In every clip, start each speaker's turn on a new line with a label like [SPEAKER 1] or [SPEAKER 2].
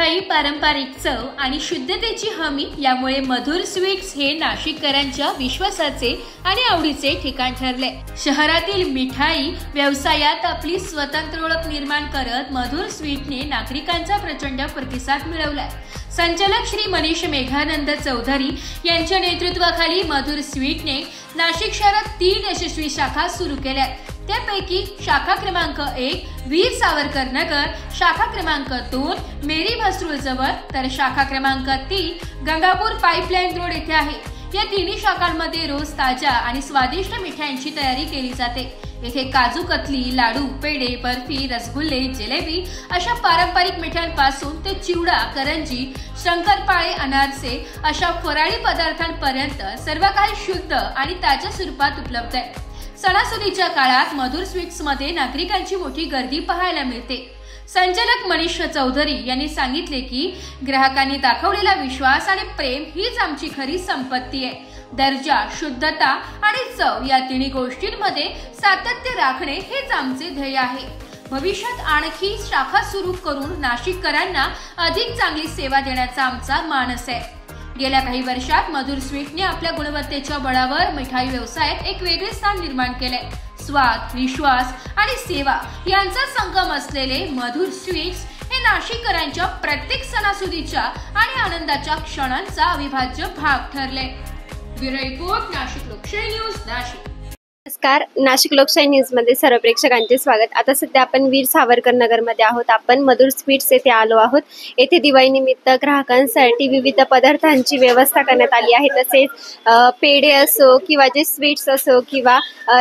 [SPEAKER 1] मिठाई, पारंपरिक चव आणि शुद्धतेची हमी यामुळे मधुर स्वीट्स हे नाशिककरांच्या विश्वासाचे आणि आवडीचे ठिकाण ठरले। शहरातील मिठाई व्यवसायात आपली स्वतंत्र ओळख निर्माण करत मधुर स्वीटने नागरिकांचा प्रचंड प्रतिसाद मिळवलाय। संचालक श्री मनीष मेघानंद चौधरी यांच्या नेतृत्वाखाली मधुर स्वीटने नाशिक शहरात 3 यशस्वी शाखा सुरू केल्या। त्यापैकी शाखा क्रमांक 1 वीर सावरकर नगर, शाखा क्रमांक 2 मेरी म्हसरूळ जवळ, तर शाखा क्रमांक 3 गंगापूर पाईपलाईन रोड येथे आहे। या तिन्ही शाखांमध्ये रोज ताज्या आणि स्वादिष्ट मिठाईंची तयारी केली जाते। येथे काजू कतली, लाडू, पेढे, बर्फी, रसगुल्ले, जिलेबी अशा पारंपरिक मिठांपासून ते चिवडा, करंजी, शंकरपाळे, अनारसे अशा फराळी पदार्थांपर्यंत सर्व काही शुद्ध आणि ताज्या स्वरूपात उपलब्ध आहे। सणासुदीच्या काळात मधुर स्वीट्स मध्ये नागरिकांची मोठी गर्दी पाहायला मिळते। संचालक मनीष चौधरी यांनी सांगितले की ग्राहकांनी दाखवलेला विश्वास आणि प्रेम हीच आमची खरी संपत्ती आहे। दर्जा, शुद्धता आणि चव या तिन्ही गोष्टींमध्ये सातत्य राखणे हेच आमचे ध्येय आहे। भविष्यात आणखी शाखा सुरू करून नाशिककरांना अधिक चांगली सेवा देण्याचा आमचा मानस आहे। गेल्या काही वर्षात मधुर स्वीटने आपल्या गुणवत्तेच्या बळावर मिठाई व्यवसायात एक वेगळे स्थान निर्माण केले। स्वाद, विश्वास आणि सेवा यांचा संगम असलेले मधुर स्वीट्स हे नाशिककरांच्या प्रत्येक सणासुदीच्या आणि आनंदाच्या क्षणांचा अविभाज्य भाग ठरले। ब्युरो रिपोर्ट, नाशिक लोकशाही न्यूज, नाशिक।
[SPEAKER 2] नमस्कार, नाशिक लोकशाही न्यूज मध्ये सर्व प्रेक्षकांचे स्वागत। आता सध्या आपण वीर सावरकर नगर मध्ये आहोत। आपण मधुर स्वीट्स येथे आलो आहोत। येथे दिवाळी निमित्त ग्राहकांसाठी विविध पदार्थांची व्यवस्था करण्यात आली आहे। तसेच पेढे असो किंवा जे स्वीट्स असो किंवा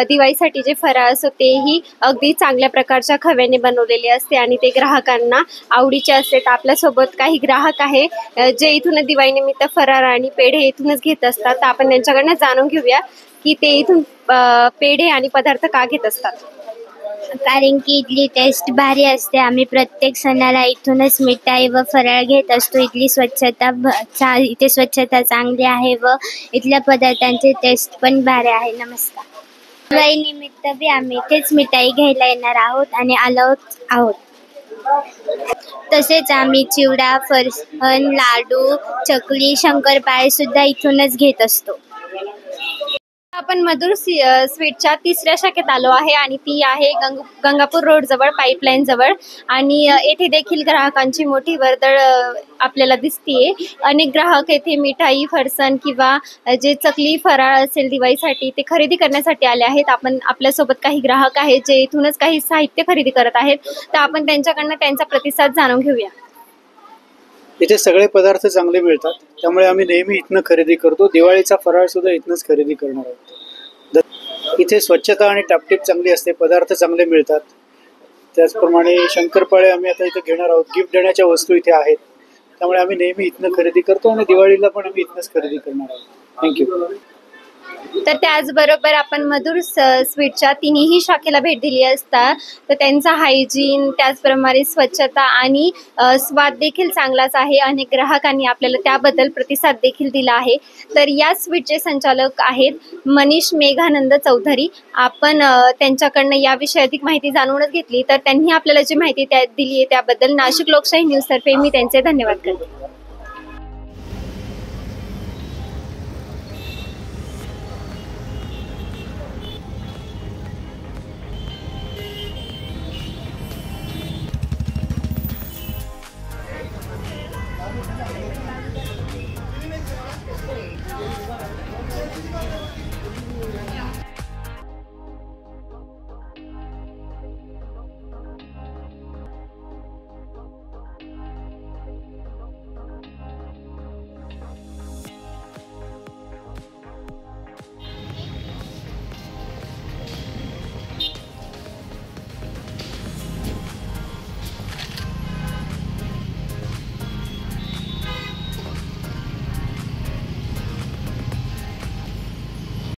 [SPEAKER 2] दिवाळीसाठी जे फराळ असो तेही अगदी चांगल्या प्रकारच्या खव्याने बनवलेले असते आणि ते ग्राहकांना आवडीचे असते। आपल्या सोबत काही ग्राहक आहे जे इथून दिवाळी निमित्त फराळ आणि पेढे इथूनच घेत असतात। तर आपण त्यांच्याकडून जाणून घेऊया की ते इथून पेढे आणि पदार्थ का घेत असतात।
[SPEAKER 3] कारण की इथली टेस्ट भारी असते। आम्ही प्रत्येक सणाला इथूनच मिठाई व फराळ घेत असतो। इथली इथे स्वच्छता चांगली आहे व इथल्या पदार्थांची टेस्ट पण भारी आहे। नमस्कार। दिवाळी निमित्त बी आम्ही इथेच मिठाई घ्यायला येणार आहोत आणि आलो आहोत। तसेच आम्ही चिवडा, फरसाण, लाडू, चकली, शंकरपाळे सुद्धा इथूनच घेत असतो।
[SPEAKER 2] आपण मधुर स्वीटच्या 3ऱ्या शाखेत आलो आहे आणि ती आहे गंगापूर रोड जवळ, पाईपलाईन जवळ। आणि येथे देखील ग्राहकांची मोठी वर्दळ आपल्याला दिसतीये। अनेक ग्राहक येथे मिठाई, फरसाण किंवा जे चकली फराळ असेल दिवाळीसाठी ते खरेदी करण्यासाठी आले आहेत। आपण आपल्यासोबत काही ग्राहक आहेत जे इथूनच काही साहित्य खरेदी करत आहेत। तर आपण त्यांच्याकडनं त्यांचा प्रतिसाद जाणून घेऊया।
[SPEAKER 4] इथे सगळे पदार्थ चांगले मिळतात, त्यामुळे आम्ही नेहमी इथनं खरेदी करतो। दिवाळीचा फराळ सुद्धा इथनंच खरेदी करणार आहोत। इथे स्वच्छता आणि टापटीप चांगली असते, पदार्थ चांगले मिळतात। त्याचप्रमाणे शंकरपाळे आम्ही आता इथे घेणार आहोत। गिफ्ट देण्याच्या वस्तू इथे आहेत, त्यामुळे आम्ही नेहमी इथनं खरेदी करतो आणि दिवाळीला पण आम्ही इथनंच खरेदी करणार आहोत। थँक्यू।
[SPEAKER 2] तर त्याचबरोबर आपण मधुर स्वीटच्या 3ही शाखेला भेट दिली असता तर त्यांचा हायजीन, त्याचप्रमाणे स्वच्छता आणि स्वाद देखील चांगलाच आहे। अनेक ग्राहकांनी आपल्याला त्याबद्दल प्रतिसाद देखील दिला आहे। तर या स्वीटचे संचालक आहेत मनीष मेघानंद चौधरी। आपण त्यांच्याकडनं याविषयी अधिक माहिती जाणूनच घेतली। तर त्यांनी आपल्याला जी माहिती दिली आहे त्याबद्दल नाशिक लोकशाही न्यूज तर्फे मी त्यांचे धन्यवाद करते।